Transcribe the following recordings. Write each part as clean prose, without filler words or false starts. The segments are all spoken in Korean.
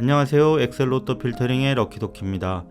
안녕하세요. 엑셀로또 필터링의 럭키도키입니다.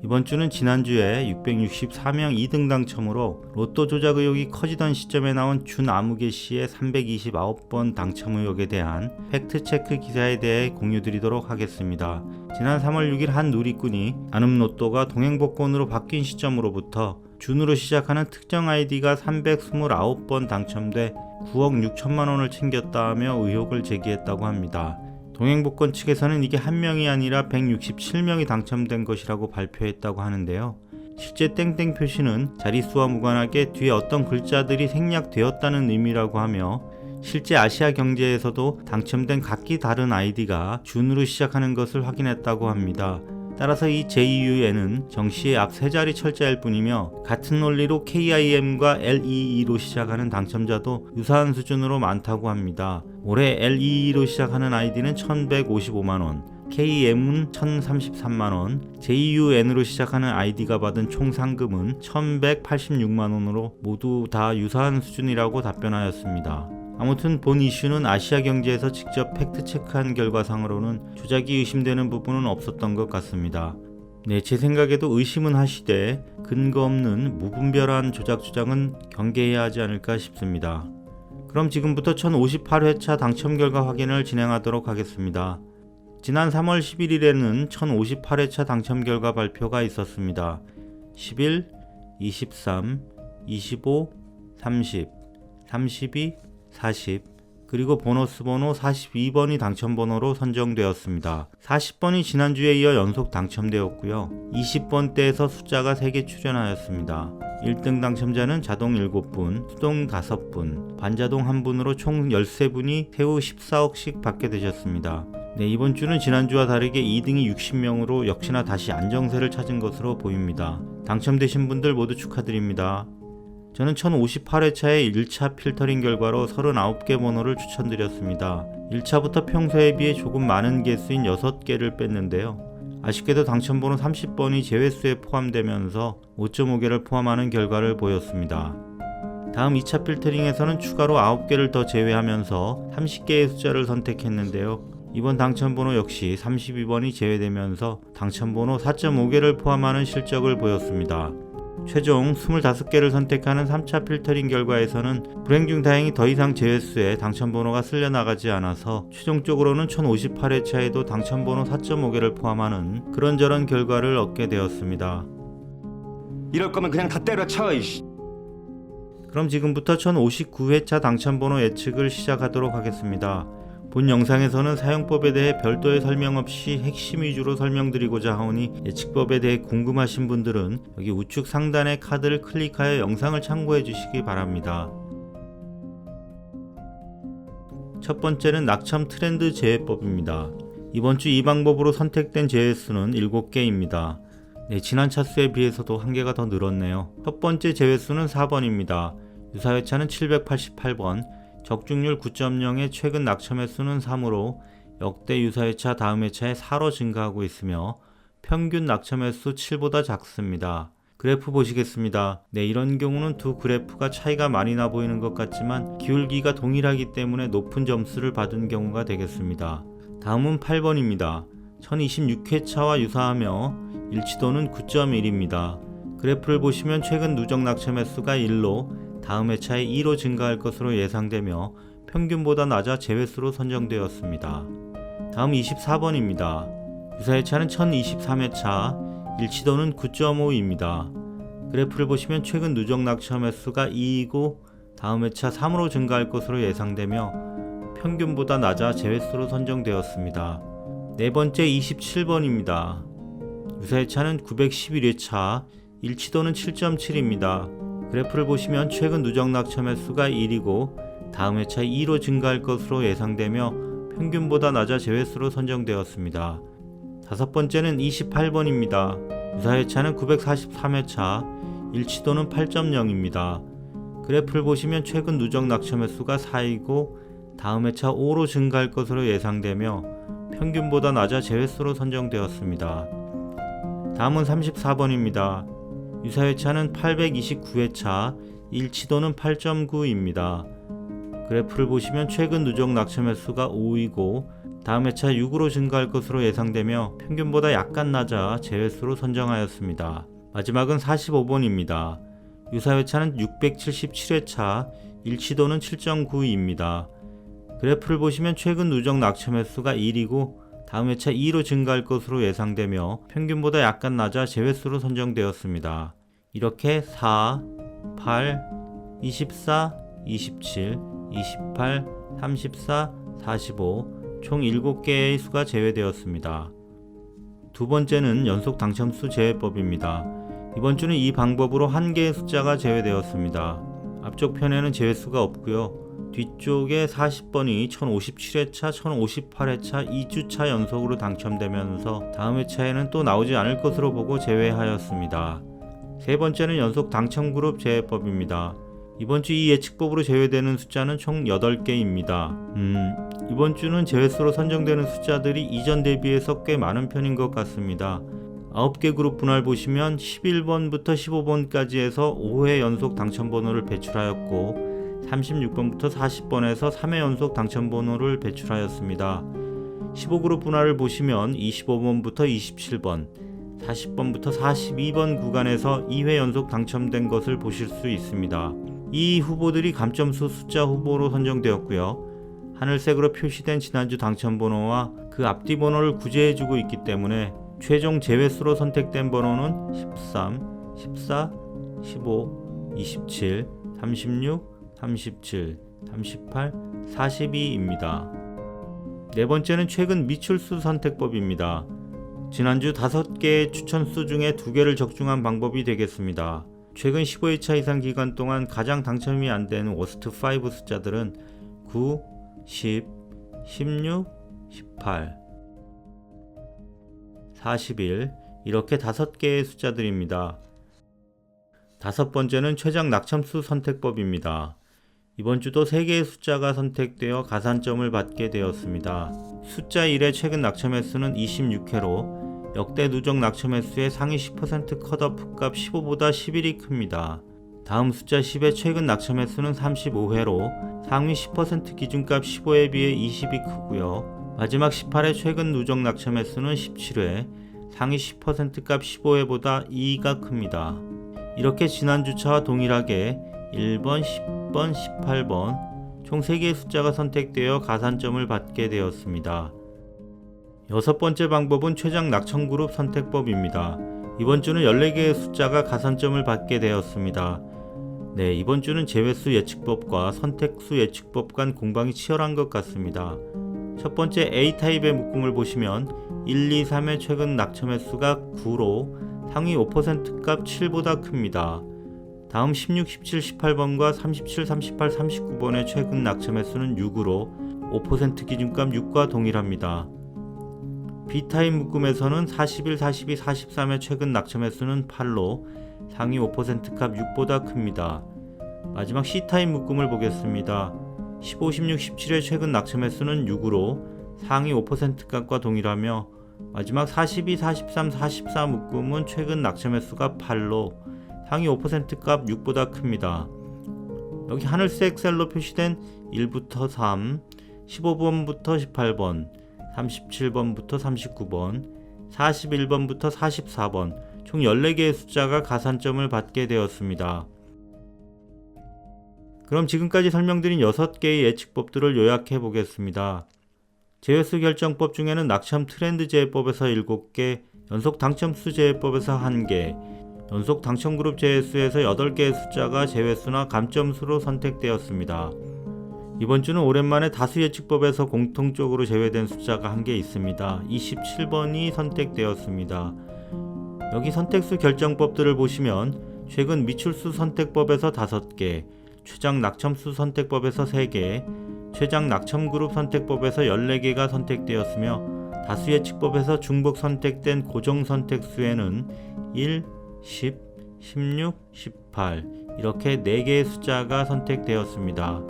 이번 주는 지난주에 664명 2등 당첨으로 로또 조작 의혹이 커지던 시점에 나온 준아무개 씨의 329번 당첨 의혹에 대한 팩트체크 기사에 대해 공유드리도록 하겠습니다. 지난 3월 6일 한 누리꾼이 나눔로또가 동행복권으로 바뀐 시점으로부터 준으로 시작하는 특정 아이디가 329번 당첨돼 9억 6천만 원을 챙겼다며 의혹을 제기했다고 합니다. 동행복권 측에서는 이게 한 명이 아니라 167명이 당첨된 것이라고 발표했다고 하는데요. 실제 땡땡 표시는 자릿수와 무관하게 뒤에 어떤 글자들이 생략되었다는 의미라고 하며 실제 아시아경제에서도 당첨된 각기 다른 아이디가 준으로 시작하는 것을 확인했다고 합니다. 따라서 이 JUN은 정씨의 앞 세 자리 철자일 뿐이며 같은 논리로 KIM과 LEE로 시작하는 당첨자도 유사한 수준으로 많다고 합니다. 올해 LEE로 시작하는 아이디는 1155만원, KM은 1033만원, JUN으로 시작하는 아이디가 받은 총 상금은 1186만원으로 모두 다 유사한 수준이라고 답변하였습니다. 아무튼 본 이슈는 아시아경제에서 직접 팩트체크한 결과상으로는 조작이 의심되는 부분은 없었던 것 같습니다. 제 생각에도 의심은 하시되 근거 없는 무분별한 조작 주장은 경계해야 하지 않을까 싶습니다. 그럼 지금부터 1058회차 당첨 결과 확인을 진행하도록 하겠습니다. 지난 3월 11일에는 1058회차 당첨 결과 발표가 있었습니다. 11, 23, 25, 30, 32, 40, 그리고 보너스 번호 42번이 당첨번호로 선정되었습니다. 40번이 지난주에 이어 연속 당첨되었고요. 20번대에서 숫자가 3개 출현하였습니다. 1등 당첨자는 자동 7분, 수동 5분, 반자동 1분으로 총 13분이 세후 14억씩 받게 되셨습니다. 이번 주는 지난주와 다르게 2등이 60명으로 역시나 다시 안정세를 찾은 것으로 보입니다. 당첨되신 분들 모두 축하드립니다. 저는 1058회차의 1차 필터링 결과로 39개 번호를 추천드렸습니다. 1차부터 평소에 비해 조금 많은 개수인 6개를 뺐는데요. 아쉽게도 당첨번호 30번이 제외수에 포함되면서 5.5개를 포함하는 결과를 보였습니다. 다음 2차 필터링에서는 추가로 9개를 더 제외하면서 30개의 숫자를 선택했는데요. 이번 당첨번호 역시 32번이 제외되면서 당첨번호 4.5개를 포함하는 실적을 보였습니다. 최종 25개를 선택하는 3차 필터링 결과에서는 불행 중 다행히 더 이상 제외수에 당첨번호가 쓸려나가지 않아서 최종적으로는 1058회차에도 당첨번호 4.5개를 포함하는 그런저런 결과를 얻게 되었습니다. 이럴 거면 그냥 다 때려쳐 이씨. 그럼 지금부터 1059회차 당첨번호 예측을 시작하도록 하겠습니다. 본 영상에서는 사용법에 대해 별도의 설명 없이 핵심 위주로 설명드리고자 하오니 예측법에 대해 궁금하신 분들은 여기 우측 상단의 카드를 클릭하여 영상을 참고해 주시기 바랍니다. 첫 번째는 낙첨 트렌드 제외법입니다. 이번 주 이 방법으로 선택된 제외수는 7개입니다. 지난 차수에 비해서도 1개가 더 늘었네요. 첫 번째 제외수는 4번입니다. 유사회차는 788번, 적중률 9.0의 최근 낙첨 횟수는 3으로 역대 유사회차 다음 회차에 4로 증가하고 있으며 평균 낙첨 횟수 7보다 작습니다. 그래프 보시겠습니다. 이런 경우는 두 그래프가 차이가 많이 나 보이는 것 같지만 기울기가 동일하기 때문에 높은 점수를 받은 경우가 되겠습니다. 다음은 8번입니다. 1026회차와 유사하며 일치도는 9.1입니다. 그래프를 보시면 최근 누적 낙첨 횟수가 1로 다음 회차에 2로 증가할 것으로 예상되며 평균보다 낮아 제외수로 선정되었습니다. 다음 24번입니다. 유사회차는 1023회차, 일치도는 9.5입니다. 그래프를 보시면 최근 누적 낙첨 횟수가 2이고 다음 회차 3으로 증가할 것으로 예상되며 평균보다 낮아 제외수로 선정되었습니다. 네 번째 27번입니다. 유사회차는 911회차, 일치도는 7.7입니다. 그래프를 보시면 최근 누적 낙첨 횟수가 1이고 다음 회차에 2로 증가할 것으로 예상되며 평균보다 낮아 제외수로 선정되었습니다. 다섯 번째는 28번입니다. 유사회차는 943회차, 일치도는 8.0입니다. 그래프를 보시면 최근 누적 낙첨 횟수가 4이고 다음 회차 5로 증가할 것으로 예상되며 평균보다 낮아 제외수로 선정되었습니다. 다음은 34번입니다. 유사회차는 829회차, 일치도는 8.9입니다. 그래프를 보시면 최근 누적 낙첨 횟수가 5이고 다음 회차 6으로 증가할 것으로 예상되며 평균보다 약간 낮아 제외수로 선정하였습니다. 마지막은 45번입니다. 유사 회차는 677회차, 일치도는 7.92입니다. 그래프를 보시면 최근 누적 낙첨 횟수가 1이고 다음 회차 2로 증가할 것으로 예상되며 평균보다 약간 낮아 제외수로 선정되었습니다. 이렇게 4, 8, 24, 27, 28, 34, 45 총 7개의 수가 제외되었습니다. 두 번째는 연속 당첨수 제외법입니다. 이번 주는 이 방법으로 한 개의 숫자가 제외되었습니다. 앞쪽 편에는 제외수가 없고요. 뒤쪽에 40번이 1057회차, 1058회차 2주차 연속으로 당첨되면서 다음 회차에는 또 나오지 않을 것으로 보고 제외하였습니다. 세 번째는 연속 당첨그룹 제외법입니다. 이번 주 이 예측법으로 제외되는 숫자는 총 8개입니다. 이번 주는 제외수로 선정되는 숫자들이 이전 대비해서 꽤 많은 편인 것 같습니다. 9개 그룹 분할 보시면 11번부터 15번까지 해서 5회 연속 당첨번호를 배출하였고 36번부터 40번에서 3회 연속 당첨번호를 배출하였습니다. 15그룹 분할을 보시면 25번부터 27번, 40번부터 42번 구간에서 2회 연속 당첨된 것을 보실 수 있습니다. 이 후보들이 감점수 숫자 후보로 선정되었고요. 하늘색으로 표시된 지난주 당첨번호와 그 앞뒤 번호를 구제해주고 있기 때문에 최종 제외수로 선택된 번호는 13, 14, 15, 27, 36, 37, 38, 42입니다. 네 번째는 최근 미출수 선택법입니다. 지난주 5개의 추천수 중에 2개를 적중한 방법이 되겠습니다. 최근 15회차 이상 기간 동안 가장 당첨이 안 되는 워스트 5 숫자들은 9, 10, 16, 18, 41 이렇게 5개의 숫자들입니다. 다섯 번째는 최장 낙첨수 선택법입니다. 이번 주도 3개의 숫자가 선택되어 가산점을 받게 되었습니다. 숫자 1의 최근 낙첨 횟수는 26회로 역대 누적 낙첨 횟수의 상위 10% 컷오프 값 15보다 11이 큽니다. 다음 숫자 10의 최근 낙첨 횟수는 35회로 상위 10% 기준값 15에 비해 20이 크고요. 마지막 18회 최근 누적 낙첨 횟수는 17회, 상위 10% 값 15회보다 2가 큽니다. 이렇게 지난주차와 동일하게 1번, 10번, 18번 총 3개의 숫자가 선택되어 가산점을 받게 되었습니다. 여섯 번째 방법은 최장 낙첨그룹 선택법입니다. 이번 주는 14개의 숫자가 가산점을 받게 되었습니다. 네, 이번 주는 제외수 예측법과 선택수 예측법 간 공방이 치열한 것 같습니다. 첫 번째 A타입의 묶음을 보시면 1, 2, 3의 최근 낙첨 횟수가 9로 상위 5% 값 7보다 큽니다. 다음 16, 17, 18번과 37, 38, 39번의 최근 낙첨 횟수는 6으로 5% 기준값 6과 동일합니다. B타입 묶음에서는 41, 42, 43의 최근 낙첨 횟수는 8로 상위 5% 값 6보다 큽니다. 마지막 C타입 묶음을 보겠습니다. 15, 16, 17의 최근 낙첨 횟수는 6으로 상위 5% 값과 동일하며 마지막 42, 43, 44 묶음은 최근 낙첨 횟수가 8로 상위 5% 값 6보다 큽니다. 여기 하늘색 셀로 표시된 1부터 3, 15번부터 18번, 37번부터 39번, 41번부터 44번 총 14개의 숫자가 가산점을 받게 되었습니다. 그럼 지금까지 설명드린 6개의 예측법들을 요약해 보겠습니다. 제외수 결정법 중에는 낙첨 트렌드 제외법에서 7개, 연속 당첨수 제외법에서 1개, 연속 당첨그룹 제외수에서 8개의 숫자가 제외수나 감점수로 선택되었습니다. 이번 주는 오랜만에 다수 예측법에서 공통적으로 제외된 숫자가 1개 있습니다. 27번이 선택되었습니다. 여기 선택수 결정법들을 보시면 최근 미출수 선택법에서 5개, 최장 낙첨수 선택법에서 3개, 최장 낙첨그룹 선택법에서 14개가 선택되었으며 다수 예측법에서 중복 선택된 고정 선택수에는 1, 10, 16, 18 이렇게 4개의 숫자가 선택되었습니다.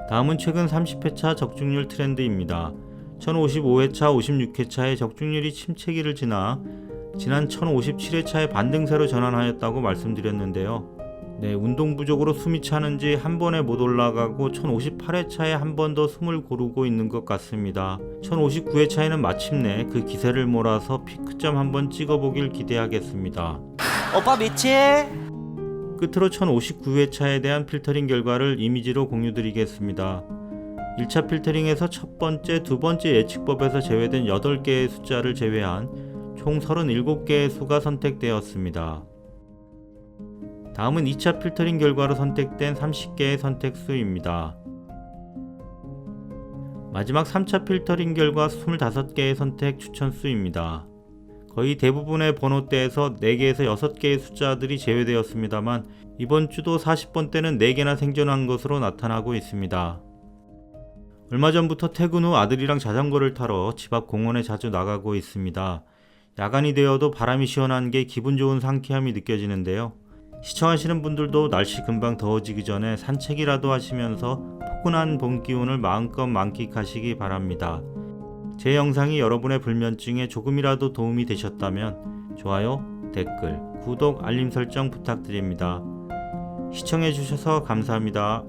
다음은 최근 30회차 적중률 트렌드입니다. 1055회차, 56회차의 적중률이 침체기를 지나 지난 1057회차의 반등세로 전환하였다고 말씀드렸는데요. 네, 운동 부족으로 숨이 차는지 한 번에 못 올라가고 1058회차에 한 번 더 숨을 고르고 있는 것 같습니다. 1059회차에는 마침내 그 기세를 몰아서 피크점 한번 찍어보길 기대하겠습니다. 오빠 미치? 끝으로 1059회차에 대한 필터링 결과를 이미지로 공유드리겠습니다. 1차 필터링에서 첫 번째, 두 번째 예측법에서 제외된 8개의 숫자를 제외한 총 37개의 수가 선택되었습니다. 다음은 2차 필터링 결과로 선택된 30개의 선택수입니다. 마지막 3차 필터링 결과 25개의 선택 추천수입니다. 거의 대부분의 번호대에서 4개에서 6개의 숫자들이 제외되었습니다만 이번 주도 40번대는 4개나 생존한 것으로 나타나고 있습니다. 얼마 전부터 퇴근 후 아들이랑 자전거를 타러 집 앞 공원에 자주 나가고 있습니다. 야간이 되어도 바람이 시원한 게 기분 좋은 상쾌함이 느껴지는데요. 시청하시는 분들도 날씨 금방 더워지기 전에 산책이라도 하시면서 포근한 봄 기운을 마음껏 만끽하시기 바랍니다. 제 영상이 여러분의 불면증에 조금이라도 도움이 되셨다면 좋아요, 댓글, 구독, 알림 설정 부탁드립니다. 시청해주셔서 감사합니다.